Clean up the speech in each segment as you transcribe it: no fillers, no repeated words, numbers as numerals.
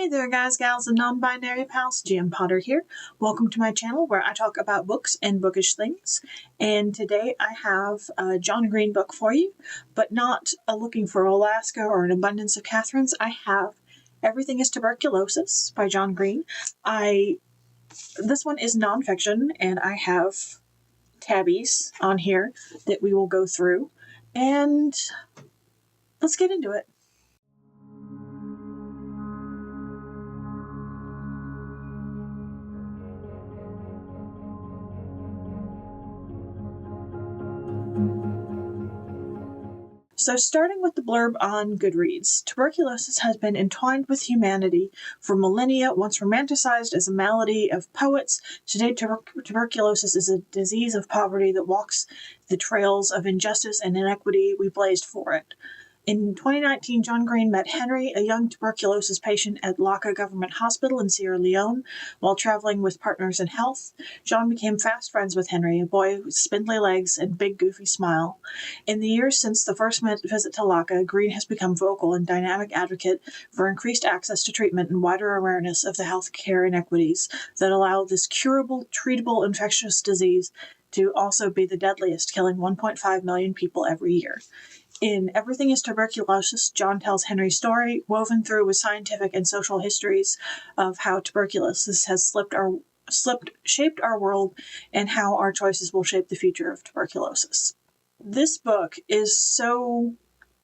Hey there guys, gals, and non-binary pals, GM Potter here. Welcome to my channel where I talk about books and bookish things. And today I have a John Green book for you, but not a Looking for Alaska or An Abundance of Catherines. I have Everything is Tuberculosis by John Green. This one is nonfiction, and I have tabbies on here that we will go through. And let's get into it. So starting with the blurb on Goodreads, tuberculosis has been entwined with humanity for millennia. Once romanticized as a malady of poets, today tuberculosis is a disease of poverty that walks the trails of injustice and inequity we blazed for it. In 2019, John Green met Henry, a young tuberculosis patient at Laka Government Hospital in Sierra Leone. While traveling with Partners in Health, John became fast friends with Henry, a boy with spindly legs and big goofy smile. In the years since the first visit to Laka, Green has become vocal and dynamic advocate for increased access to treatment and wider awareness of the healthcare inequities that allow this curable, treatable infectious disease to also be the deadliest, killing 1.5 million people every year. In Everything is Tuberculosis, John tells Henry's story, woven through with scientific and social histories of how tuberculosis has shaped our world and how our choices will shape the future of tuberculosis. This book is so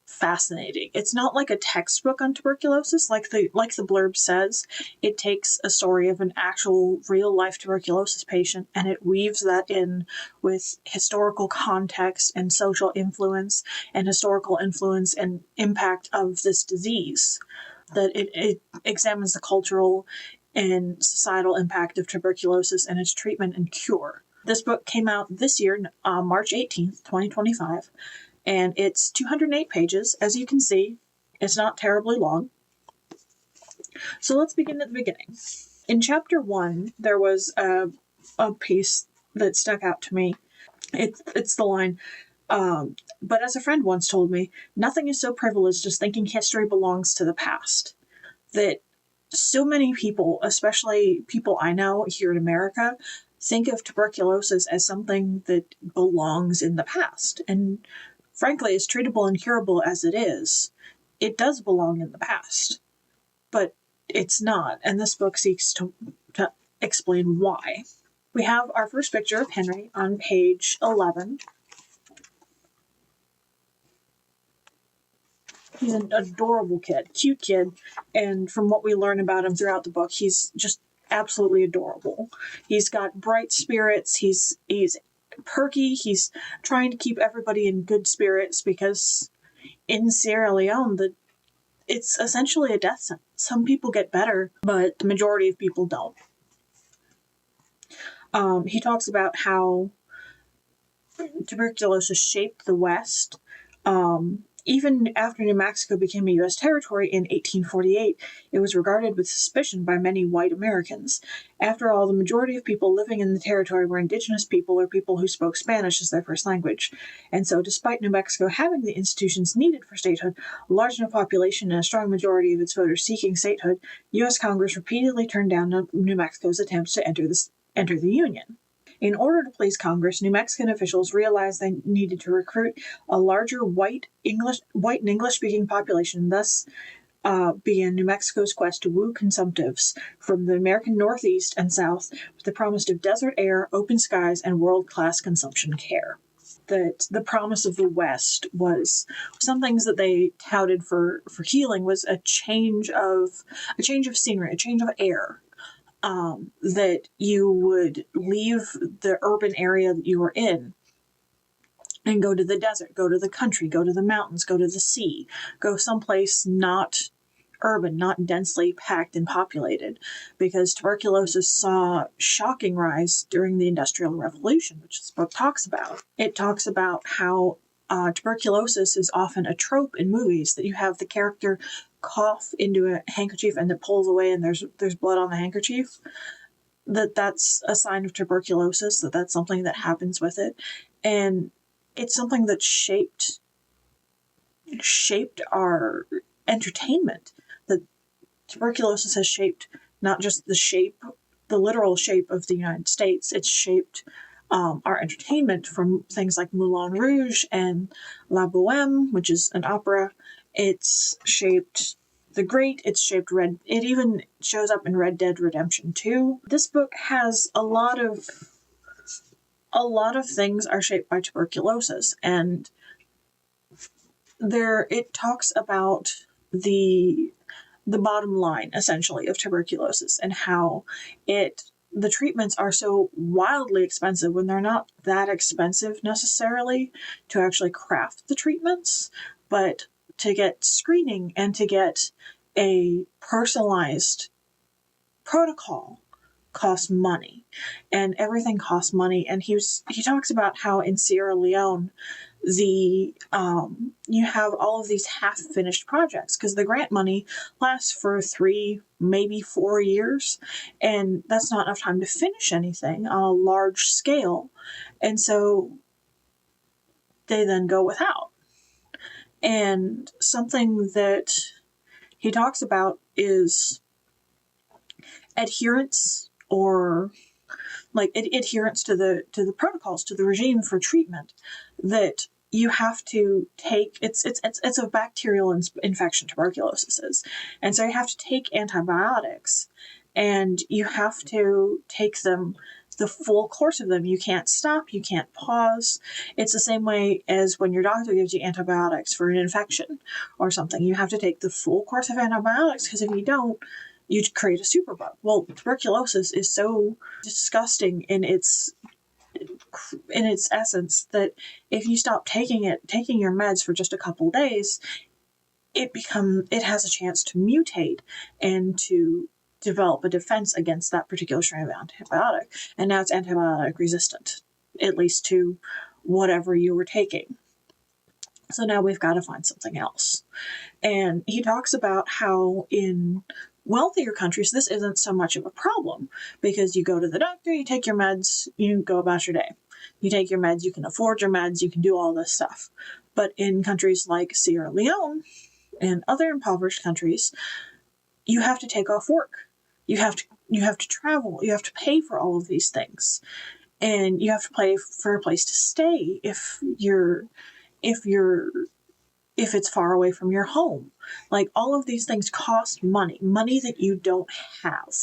fascinating. It's not like a textbook on tuberculosis, like the blurb says. It takes a story of an actual real-life tuberculosis patient, and it weaves that in with historical context and social influence and historical influence and impact of this disease. That it examines the cultural and societal impact of tuberculosis and its treatment and cure. This book came out this year, March 18th, 2025. And it's 208 pages. As you can see, it's not terribly long. So let's begin at the beginning. In chapter 1, there was a piece that stuck out to me. It's the line, but as a friend once told me, nothing is so privileged as thinking history belongs to the past. That so many people, especially people I know here in America, think of tuberculosis as something that belongs in the past. And frankly, as treatable and curable as it is, it does belong in the past. But it's not, and this book seeks to explain why. We have our first picture of Henry on page 11. He's an adorable kid, cute kid, and from what we learn about him throughout the book, he's just absolutely adorable. He's got bright spirits, he's perky, he's trying to keep everybody in good spirits because in Sierra Leone, it's essentially a death sentence. Some people get better, but the majority of people don't. He talks about how tuberculosis shaped the West. Even after New Mexico became a U.S. territory in 1848, it was regarded with suspicion by many white Americans. After all, the majority of people living in the territory were indigenous people or people who spoke Spanish as their first language. And so, despite New Mexico having the institutions needed for statehood, a large enough population and a strong majority of its voters seeking statehood, U.S. Congress repeatedly turned down New Mexico's attempts to enter the Union. In order to please Congress, New Mexican officials realized they needed to recruit a larger white and English-speaking population. Thus began New Mexico's quest to woo consumptives from the American Northeast and South with the promise of desert air, open skies, and world-class consumption care. That the promise of the West was some things that they touted for healing was a change of scenery, a change of air. That you would leave the urban area that you were in and go to the desert, go to the country, go to the mountains, go to the sea, go someplace not urban, not densely packed and populated, because tuberculosis saw shocking rise during the Industrial Revolution, which this book talks about. It talks about how tuberculosis is often a trope in movies, that you have the character cough into a handkerchief and it pulls away and there's blood on the handkerchief. That's a sign of tuberculosis, that's something that happens with it. And it's something that shaped our entertainment. That tuberculosis has shaped not just the literal shape of the United States, it's shaped our entertainment from things like Moulin Rouge and La Boheme, which is an opera. It's shaped The Great, it's shaped it even shows up in Red Dead Redemption 2. This book has a lot of things are shaped by tuberculosis, and it talks about the bottom line, essentially, of tuberculosis and how the treatments are so wildly expensive when they're not that expensive necessarily to actually craft the treatments, but to get screening and to get a personalized protocol costs money, and everything costs money. And he talks about how in Sierra Leone you have all of these half-finished projects because the grant money lasts for 3, maybe 4 years, and that's not enough time to finish anything on a large scale, and so they then go without. And something that he talks about is adherence, or adherence to the protocols, to the regime for treatment, that you have to take. It's a bacterial infection, tuberculosis is, and so you have to take antibiotics, and you have to take them, the full course of them. You can't stop, you can't pause. It's the same way as when your doctor gives you antibiotics for an infection or something. You have to take the full course of antibiotics, because if you don't, you create a superbug. Well, tuberculosis is so disgusting in its essence that if you stop taking your meds for just a couple days, it has a chance to mutate and to develop a defense against that particular strain of antibiotic. And now it's antibiotic resistant, at least to whatever you were taking. So now we've got to find something else. And he talks about how in wealthier countries, this isn't so much of a problem, because you go to the doctor, you take your meds, you go about your day. You take your meds, you can afford your meds, you can do all this stuff. But in countries like Sierra Leone and other impoverished countries, you have to take off work. You have to travel. You have to pay for all of these things, and you have to pay for a place to stay if it's far away from your home. Like, all of these things cost money that you don't have.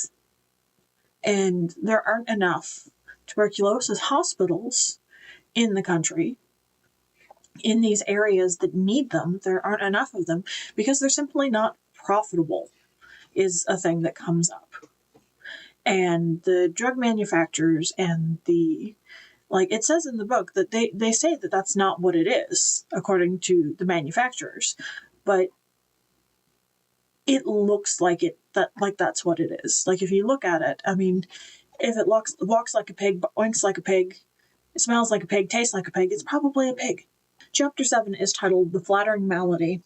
And there aren't enough tuberculosis hospitals in the country, in these areas that need them. There aren't enough of them because they're simply not profitable, is a thing that comes up. And the drug manufacturers and it says in the book that they say that that's not what it is, according to the manufacturers, but it looks like that's what it is. Like, if you look at it, I mean, if it walks like a pig, oinks like a pig, it smells like a pig, tastes like a pig, it's probably a pig. Chapter 7 is titled The Flattering Malady,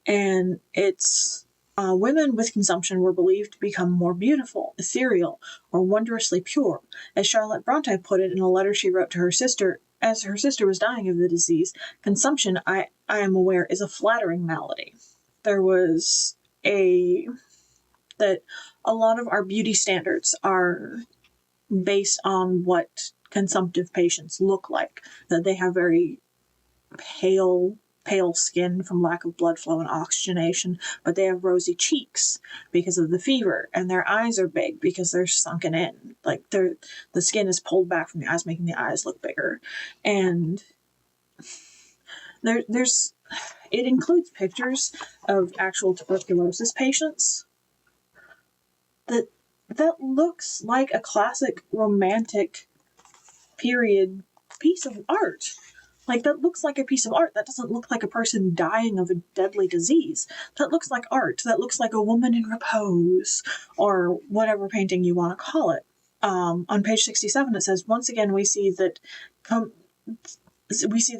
and it's women with consumption were believed to become more beautiful, ethereal, or wondrously pure. As Charlotte Bronte put it in a letter she wrote to her sister as her sister was dying of the disease, consumption, I am aware, is a flattering malady. There was that a lot of our beauty standards are based on what consumptive patients look like, that they have very pale skin from lack of blood flow and oxygenation, but they have rosy cheeks because of the fever, and their eyes are big because they're sunken in. Like, the skin is pulled back from the eyes, making the eyes look bigger. And it includes pictures of actual tuberculosis patients that looks like a classic romantic period piece of art. Like, that looks like a piece of art. That doesn't look like a person dying of a deadly disease. That looks like art. That looks like a woman in repose, or whatever painting you want to call it. On page 67, it says, once again, we see the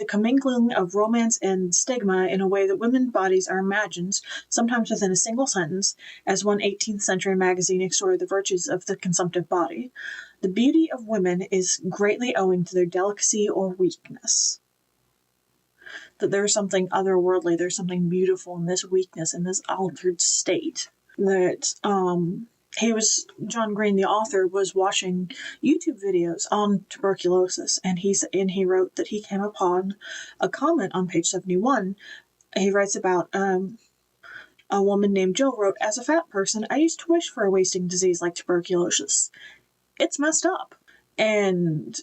commingling of romance and stigma in a way that women's bodies are imagined, sometimes within a single sentence, as one 18th century magazine extolled the virtues of the consumptive body. The beauty of women is greatly owing to their delicacy or weakness. That there's something otherworldly, there's something beautiful in this weakness, in this altered state. that John Green, the author, was watching YouTube videos on tuberculosis, and he wrote that he came upon a comment on page 71. He writes about a woman named Jill wrote, "As a fat person, I used to wish for a wasting disease like tuberculosis. It's messed up." And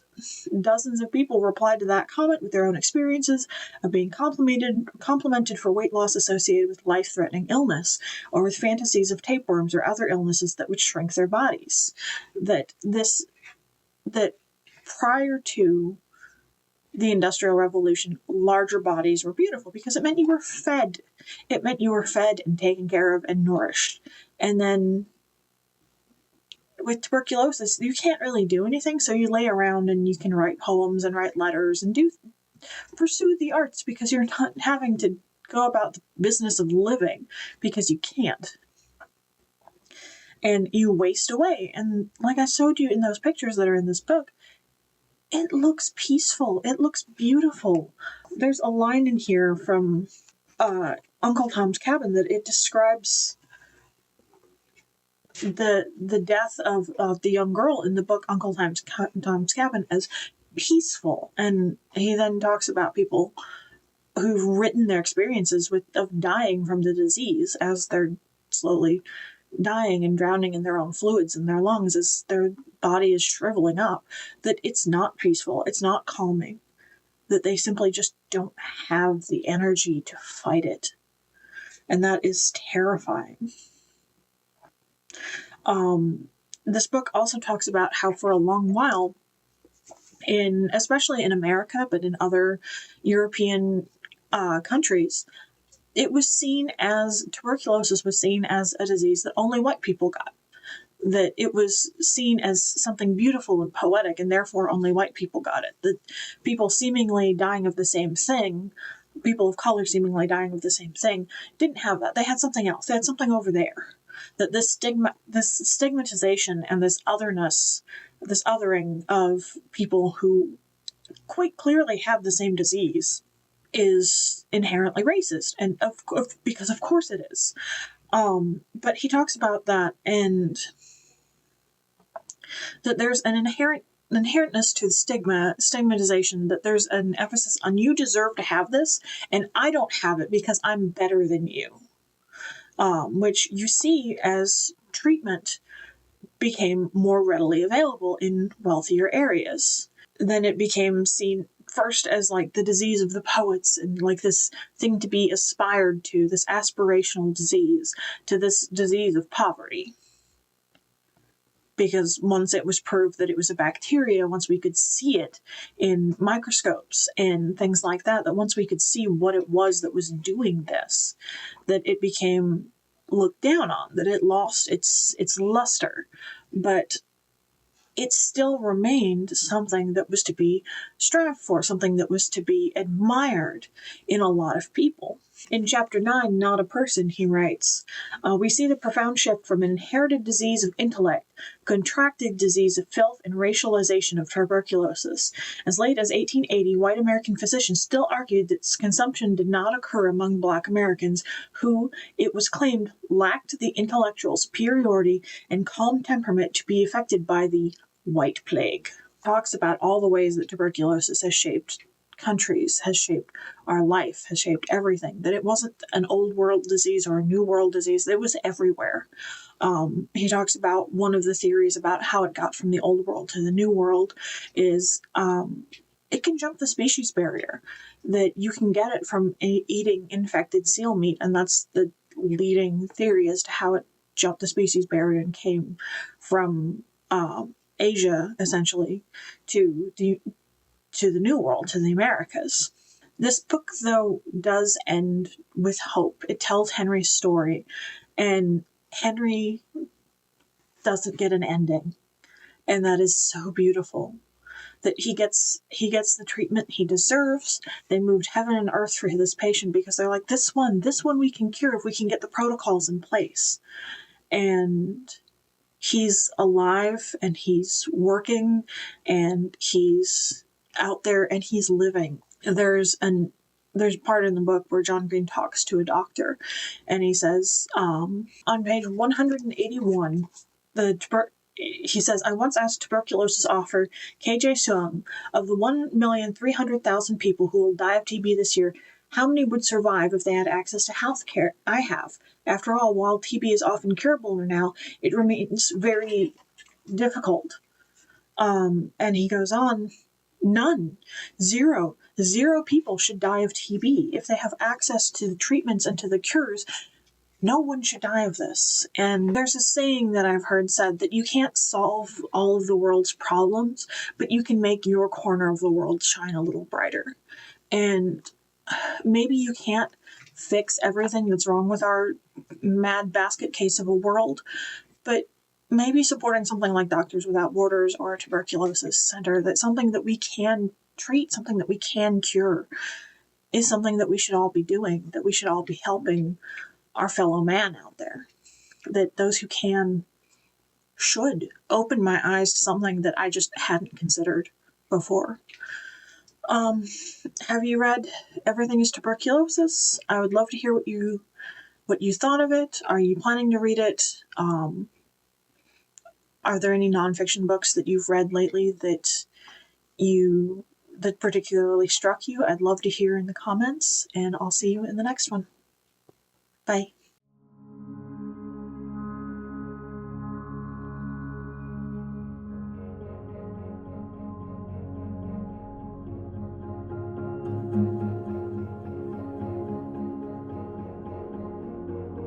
dozens of people replied to that comment with their own experiences of being complimented for weight loss associated with life-threatening illness, or with fantasies of tapeworms or other illnesses that would shrink their bodies. That prior to the Industrial Revolution, larger bodies were beautiful because it meant you were fed. It meant you were fed and taken care of and nourished. And then with tuberculosis, you can't really do anything, so you lay around and you can write poems and write letters and pursue the arts because you're not having to go about the business of living because you can't. And you waste away. And like I showed you in those pictures that are in this book, it looks peaceful. It looks beautiful. There's a line in here from Uncle Tom's Cabin that it describes the death of the young girl in the book Uncle Tom's Cabin as peaceful. And he then talks about people who've written their experiences of dying from the disease as they're slowly dying and drowning in their own fluids in their lungs as their body is shriveling up, that it's not peaceful, it's not calming, that they simply just don't have the energy to fight it. And that is terrifying. This book also talks about how for a long while, especially in America, but in other European countries, tuberculosis was seen as a disease that only white people got. That it was seen as something beautiful and poetic, and therefore only white people got it. That people seemingly dying of the same thing, people of color seemingly dying of the same thing, didn't have that. They had something else. They had something over there. That this stigmatization and this otherness, this othering of people who quite clearly have the same disease is inherently racist, and because of course it is. But he talks about that, and that there's an inherentness to the stigmatization, that there's an emphasis on you deserve to have this, and I don't have it because I'm better than you. Which you see as treatment became more readily available in wealthier areas. Then it became seen first as like the disease of the poets and like this thing to be aspired to, this aspirational disease, to this disease of poverty. Because once it was proved that it was a bacteria, once we could see it in microscopes and things like that, that once we could see what it was that was doing this, that it became looked down on, that it lost its luster. But it still remained something that was to be strived for, something that was to be admired in a lot of people. In chapter 9, Not a Person, he writes, "We see the profound shift from an inherited disease of intellect, contracted disease of filth, and racialization of tuberculosis. As late as 1880, white American physicians still argued that consumption did not occur among black Americans, who, it was claimed, lacked the intellectual superiority and calm temperament to be affected by the white plague." Talks about all the ways that tuberculosis has shaped countries, has shaped our life, has shaped everything. That it wasn't an old world disease or a new world disease. It was everywhere. He talks about one of the theories about how it got from the old world to the new world is it can jump the species barrier. That you can get it from eating infected seal meat, and that's the leading theory as to how it jumped the species barrier and came from Asia, essentially, to the New World, to the Americas. This book, though, does end with hope. It tells Henry's story, and Henry doesn't get an ending, and that is so beautiful. That he gets the treatment he deserves. They moved heaven and earth for this patient because they're like, this one we can cure if we can get the protocols in place. And he's alive, and he's working, and he's out there, and he's living. There's there's a part in the book where John Green talks to a doctor, and he says, on page 181, he says, I once asked tuberculosis author KJ Suang, of the 1,300,000 people who will die of TB this year, how many would survive if they had access to health care? I have. After all, while TB is often curable now, it remains very difficult. And he goes on, none, zero people should die of TB. If they have access to the treatments and to the cures, no one should die of this. And there's a saying that I've heard said that you can't solve all of the world's problems, but you can make your corner of the world shine a little brighter. And maybe you can't fix everything that's wrong with our mad basket case of a world, but maybe supporting something like Doctors Without Borders or a tuberculosis center, that's something that we can treat, something that we can cure, is something that we should all be doing, that we should all be helping our fellow man out there, that those who can should open my eyes to something that I just hadn't considered before. Have you read Everything is Tuberculosis? I would love to hear what you thought of it. Are you planning to read it? Are there any nonfiction books that you've read lately that particularly struck you? I'd love to hear in the comments, and I'll see you in the next one. Bye.